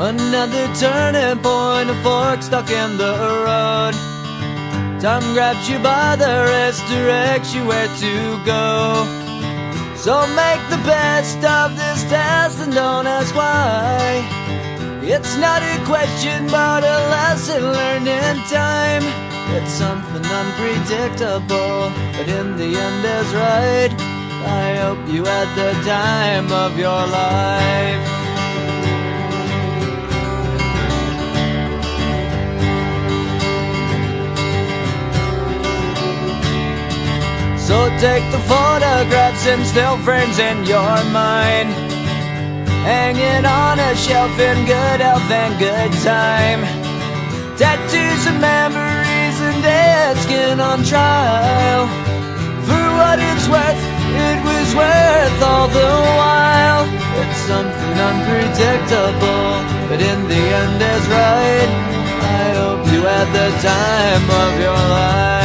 Another turning point, a fork stuck in the road. Time grabs you by the wrist, directs you where to go. So make the best of this test and don't ask why. It's not a question but a lesson learned in time. It's something unpredictable, but in the end is right. I hope you had the time of your life. So take the photographs and still frames in your mind, hanging on a shelf in good health and good time. Tattoos and memories and dead skin on trial. For what it's worth, it was worth all the while. It's something unpredictable, but in the end is right. I hope you had the time of your life.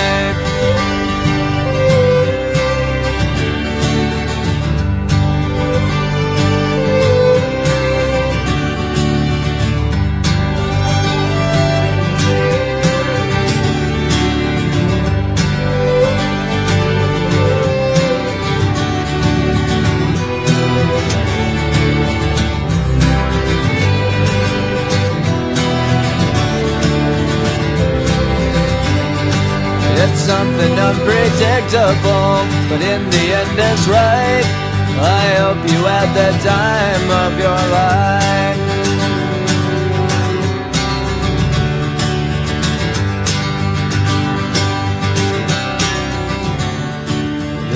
It's something unpredictable, but in the end it's right. I hope you had the time of your life.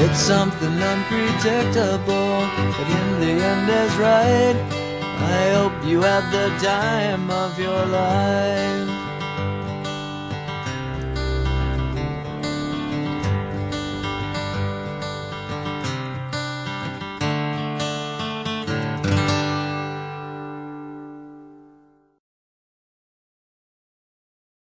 It's something unpredictable, but in the end is right. I hope you had the time of your life.